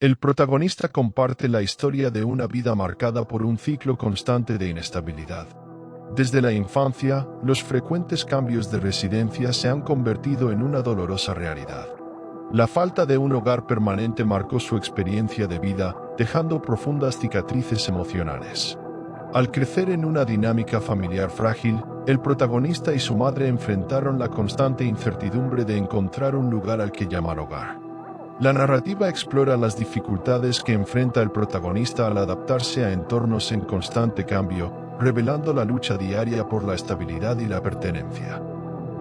El protagonista comparte la historia de una vida marcada por un ciclo constante de inestabilidad. Desde la infancia, los frecuentes cambios de residencia se han convertido en una dolorosa realidad. La falta de un hogar permanente marcó su experiencia de vida, dejando profundas cicatrices emocionales. Al crecer en una dinámica familiar frágil, el protagonista y su madre enfrentaron la constante incertidumbre de encontrar un lugar al que llamar hogar. La narrativa explora las dificultades que enfrenta el protagonista al adaptarse a entornos en constante cambio, revelando la lucha diaria por la estabilidad y la pertenencia.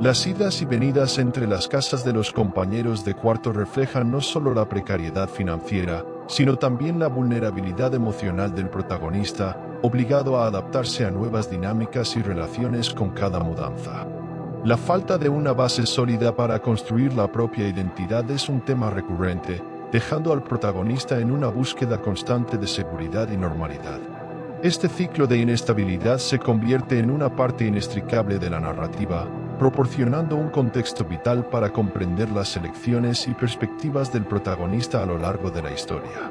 Las idas y venidas entre las casas de los compañeros de cuarto reflejan no solo la precariedad financiera, sino también la vulnerabilidad emocional del protagonista, obligado a adaptarse a nuevas dinámicas y relaciones con cada mudanza. La falta de una base sólida para construir la propia identidad es un tema recurrente, dejando al protagonista en una búsqueda constante de seguridad y normalidad. Este ciclo de inestabilidad se convierte en una parte inextricable de la narrativa, proporcionando un contexto vital para comprender las elecciones y perspectivas del protagonista a lo largo de la historia.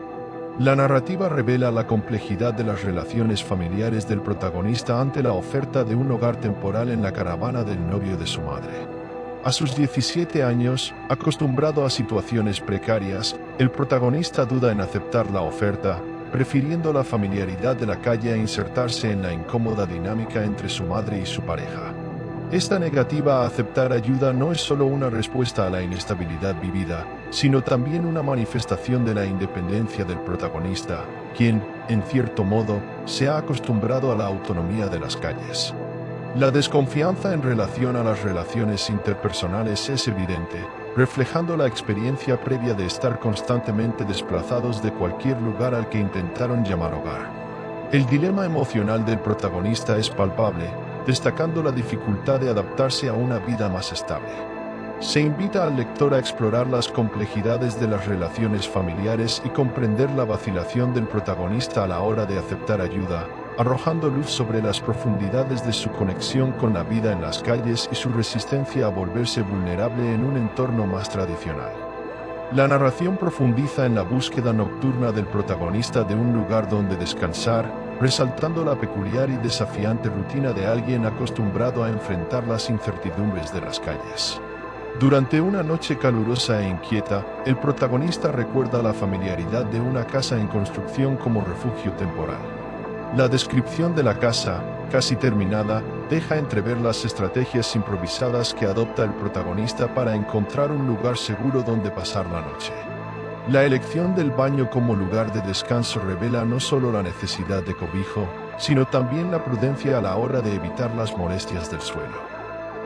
La narrativa revela la complejidad de las relaciones familiares del protagonista ante la oferta de un hogar temporal en la caravana del novio de su madre. A sus 17 años, acostumbrado a situaciones precarias, el protagonista duda en aceptar la oferta, prefiriendo la familiaridad de la calle a insertarse en la incómoda dinámica entre su madre y su pareja. Esta negativa a aceptar ayuda no es solo una respuesta a la inestabilidad vivida, sino también una manifestación de la independencia del protagonista, quien, en cierto modo, se ha acostumbrado a la autonomía de las calles. La desconfianza en relación a las relaciones interpersonales es evidente, reflejando la experiencia previa de estar constantemente desplazados de cualquier lugar al que intentaron llamar hogar. El dilema emocional del protagonista es palpable, destacando la dificultad de adaptarse a una vida más estable. Se invita al lector a explorar las complejidades de las relaciones familiares y comprender la vacilación del protagonista a la hora de aceptar ayuda, arrojando luz sobre las profundidades de su conexión con la vida en las calles y su resistencia a volverse vulnerable en un entorno más tradicional. La narración profundiza en la búsqueda nocturna del protagonista de un lugar donde descansar, resaltando la peculiar y desafiante rutina de alguien acostumbrado a enfrentar las incertidumbres de las calles. Durante una noche calurosa e inquieta, el protagonista recuerda la familiaridad de una casa en construcción como refugio temporal. La descripción de la casa, casi terminada, deja entrever las estrategias improvisadas que adopta el protagonista para encontrar un lugar seguro donde pasar la noche. La elección del baño como lugar de descanso revela no solo la necesidad de cobijo, sino también la prudencia a la hora de evitar las molestias del suelo.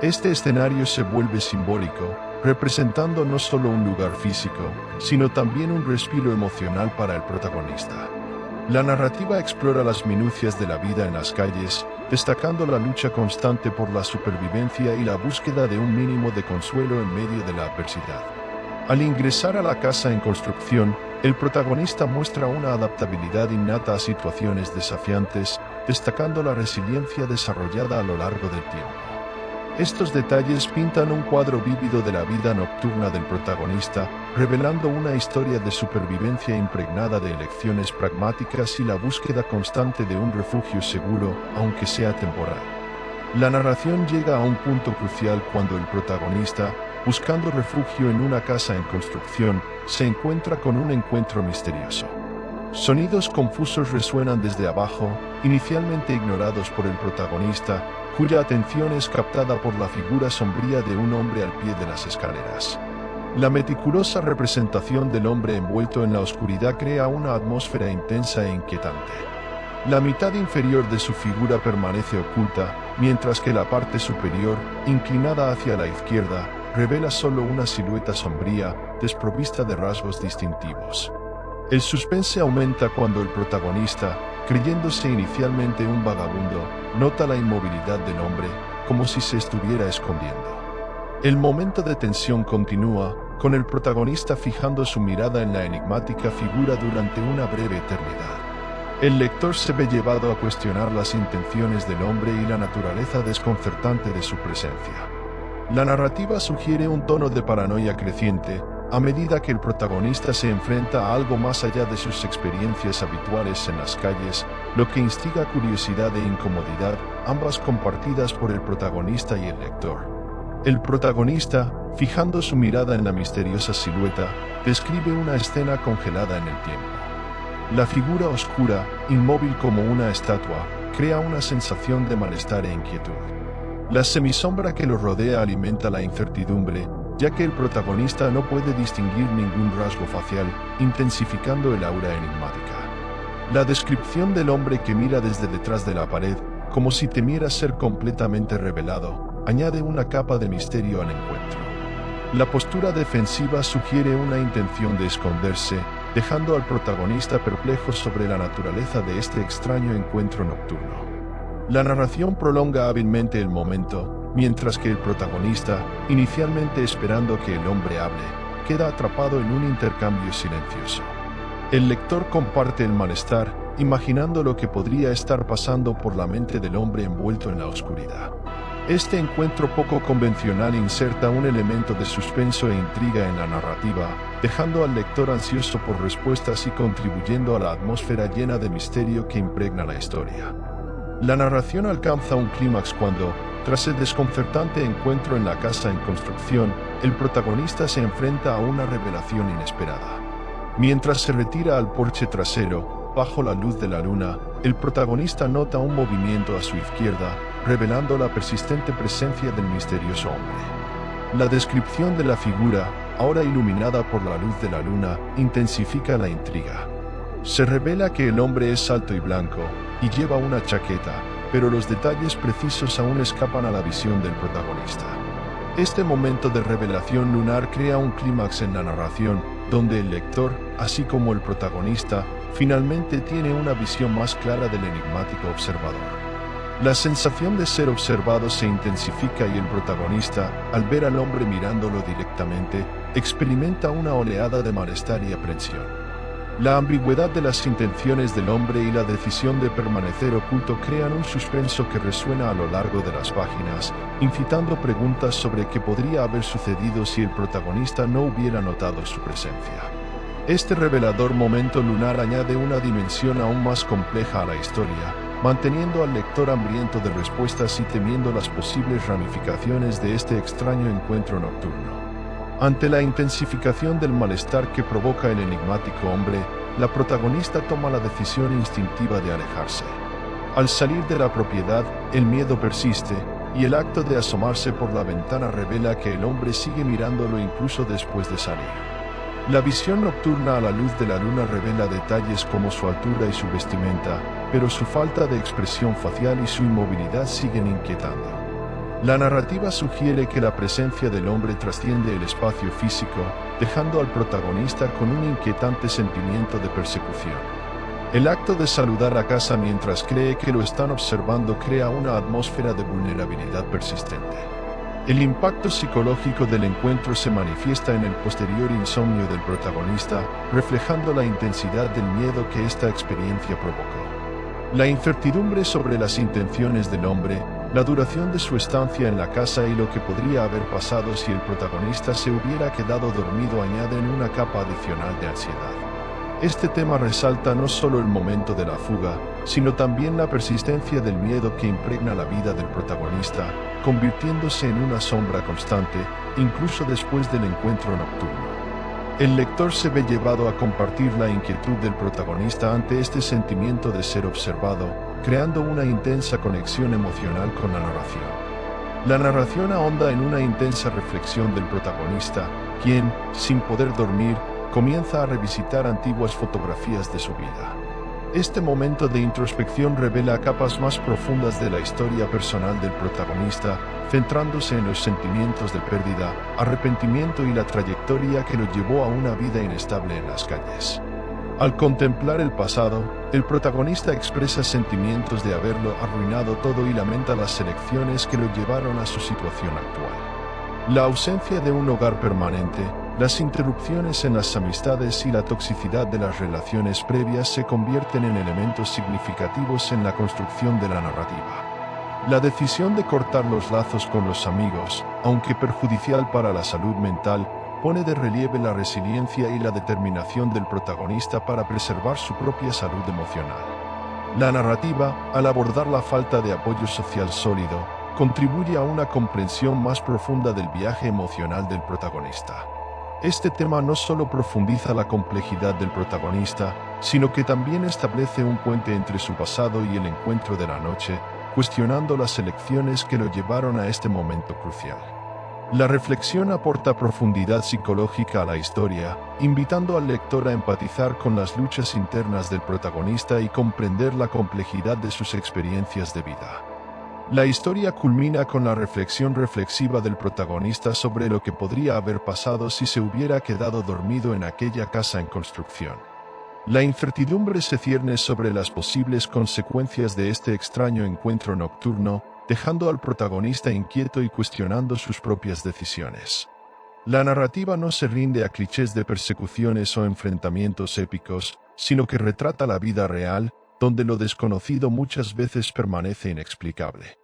Este escenario se vuelve simbólico, representando no solo un lugar físico, sino también un respiro emocional para el protagonista. La narrativa explora las minucias de la vida en las calles, destacando la lucha constante por la supervivencia y la búsqueda de un mínimo de consuelo en medio de la adversidad. Al ingresar a la casa en construcción, el protagonista muestra una adaptabilidad innata a situaciones desafiantes, destacando la resiliencia desarrollada a lo largo del tiempo. Estos detalles pintan un cuadro vívido de la vida nocturna del protagonista, revelando una historia de supervivencia impregnada de elecciones pragmáticas y la búsqueda constante de un refugio seguro, aunque sea temporal. La narración llega a un punto crucial cuando el protagonista, buscando refugio en una casa en construcción, se encuentra con un encuentro misterioso. Sonidos confusos resuenan desde abajo, inicialmente ignorados por el protagonista, cuya atención es captada por la figura sombría de un hombre al pie de las escaleras. La meticulosa representación del hombre envuelto en la oscuridad crea una atmósfera intensa e inquietante. La mitad inferior de su figura permanece oculta, mientras que la parte superior, inclinada hacia la izquierda, revela solo una silueta sombría, desprovista de rasgos distintivos. El suspense aumenta cuando el protagonista, creyéndose inicialmente un vagabundo, nota la inmovilidad del hombre, como si se estuviera escondiendo. El momento de tensión continúa, con el protagonista fijando su mirada en la enigmática figura durante una breve eternidad. El lector se ve llevado a cuestionar las intenciones del hombre y la naturaleza desconcertante de su presencia. La narrativa sugiere un tono de paranoia creciente, A medida que el protagonista se enfrenta a algo más allá de sus experiencias habituales en las calles, lo que instiga curiosidad e incomodidad, ambas compartidas por el protagonista y el lector. El protagonista, fijando su mirada en la misteriosa silueta, describe una escena congelada en el tiempo. La figura oscura, inmóvil como una estatua, crea una sensación de malestar e inquietud. La semisombra que lo rodea alimenta la incertidumbre, ya que el protagonista no puede distinguir ningún rasgo facial, intensificando el aura enigmática. La descripción del hombre que mira desde detrás de la pared, como si temiera ser completamente revelado, añade una capa de misterio al encuentro. La postura defensiva sugiere una intención de esconderse, dejando al protagonista perplejo sobre la naturaleza de este extraño encuentro nocturno. La narración prolonga hábilmente el momento, mientras que el protagonista, inicialmente esperando que el hombre hable, queda atrapado en un intercambio silencioso. El lector comparte el malestar, imaginando lo que podría estar pasando por la mente del hombre envuelto en la oscuridad. Este encuentro poco convencional inserta un elemento de suspenso e intriga en la narrativa, dejando al lector ansioso por respuestas y contribuyendo a la atmósfera llena de misterio que impregna la historia. La narración alcanza un clímax cuando, tras el desconcertante encuentro en la casa en construcción, el protagonista se enfrenta a una revelación inesperada. Mientras se retira al porche trasero, bajo la luz de la luna, el protagonista nota un movimiento a su izquierda, revelando la persistente presencia del misterioso hombre. La descripción de la figura, ahora iluminada por la luz de la luna, intensifica la intriga. Se revela que el hombre es alto y blanco, y lleva una chaqueta, pero los detalles precisos aún escapan a la visión del protagonista. Este momento de revelación lunar crea un clímax en la narración, donde el lector, así como el protagonista, finalmente tiene una visión más clara del enigmático observador. La sensación de ser observado se intensifica y el protagonista, al ver al hombre mirándolo directamente, experimenta una oleada de malestar y aprensión. La ambigüedad de las intenciones del hombre y la decisión de permanecer oculto crean un suspenso que resuena a lo largo de las páginas, incitando preguntas sobre qué podría haber sucedido si el protagonista no hubiera notado su presencia. Este revelador momento lunar añade una dimensión aún más compleja a la historia, manteniendo al lector hambriento de respuestas y temiendo las posibles ramificaciones de este extraño encuentro nocturno. Ante la intensificación del malestar que provoca el enigmático hombre, la protagonista toma la decisión instintiva de alejarse. Al salir de la propiedad, el miedo persiste, y el acto de asomarse por la ventana revela que el hombre sigue mirándolo incluso después de salir. La visión nocturna a la luz de la luna revela detalles como su altura y su vestimenta, pero su falta de expresión facial y su inmovilidad siguen inquietando. La narrativa sugiere que la presencia del hombre trasciende el espacio físico, dejando al protagonista con un inquietante sentimiento de persecución. El acto de saludar a casa mientras cree que lo están observando crea una atmósfera de vulnerabilidad persistente. El impacto psicológico del encuentro se manifiesta en el posterior insomnio del protagonista, reflejando la intensidad del miedo que esta experiencia provocó. La incertidumbre sobre las intenciones del hombre, la duración de su estancia en la casa y lo que podría haber pasado si el protagonista se hubiera quedado dormido añaden una capa adicional de ansiedad. Este tema resalta no solo el momento de la fuga, sino también la persistencia del miedo que impregna la vida del protagonista, convirtiéndose en una sombra constante, incluso después del encuentro nocturno. El lector se ve llevado a compartir la inquietud del protagonista ante este sentimiento de ser observado, creando una intensa conexión emocional con la narración. La narración ahonda en una intensa reflexión del protagonista, quien, sin poder dormir, comienza a revisitar antiguas fotografías de su vida. Este momento de introspección revela capas más profundas de la historia personal del protagonista, centrándose en los sentimientos de pérdida, arrepentimiento y la trayectoria que lo llevó a una vida inestable en las calles. Al contemplar el pasado, el protagonista expresa sentimientos de haberlo arruinado todo y lamenta las elecciones que lo llevaron a su situación actual. La ausencia de un hogar permanente, las interrupciones en las amistades y la toxicidad de las relaciones previas se convierten en elementos significativos en la construcción de la narrativa. La decisión de cortar los lazos con los amigos, aunque perjudicial para la salud mental, pone de relieve la resiliencia y la determinación del protagonista para preservar su propia salud emocional. La narrativa, al abordar la falta de apoyo social sólido, contribuye a una comprensión más profunda del viaje emocional del protagonista. Este tema no solo profundiza la complejidad del protagonista, sino que también establece un puente entre su pasado y el encuentro de la noche, cuestionando las elecciones que lo llevaron a este momento crucial. La reflexión aporta profundidad psicológica a la historia, invitando al lector a empatizar con las luchas internas del protagonista y comprender la complejidad de sus experiencias de vida. La historia culmina con la reflexión reflexiva del protagonista sobre lo que podría haber pasado si se hubiera quedado dormido en aquella casa en construcción. La incertidumbre se cierne sobre las posibles consecuencias de este extraño encuentro nocturno, dejando al protagonista inquieto y cuestionando sus propias decisiones. La narrativa no se rinde a clichés de persecuciones o enfrentamientos épicos, sino que retrata la vida real, donde lo desconocido muchas veces permanece inexplicable.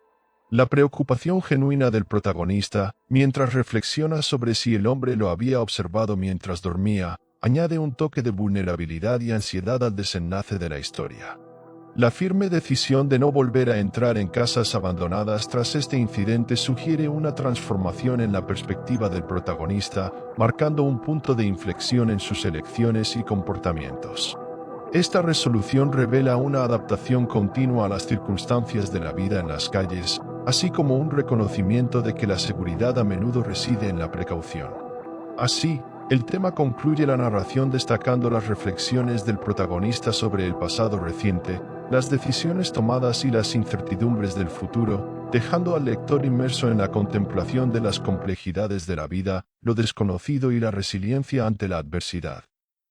La preocupación genuina del protagonista, mientras reflexiona sobre si el hombre lo había observado mientras dormía, añade un toque de vulnerabilidad y ansiedad al desenlace de la historia. La firme decisión de no volver a entrar en casas abandonadas tras este incidente sugiere una transformación en la perspectiva del protagonista, marcando un punto de inflexión en sus elecciones y comportamientos. Esta resolución revela una adaptación continua a las circunstancias de la vida en las calles, así como un reconocimiento de que la seguridad a menudo reside en la precaución. Así, el tema concluye la narración destacando las reflexiones del protagonista sobre el pasado reciente, las decisiones tomadas y las incertidumbres del futuro, dejando al lector inmerso en la contemplación de las complejidades de la vida, lo desconocido y la resiliencia ante la adversidad.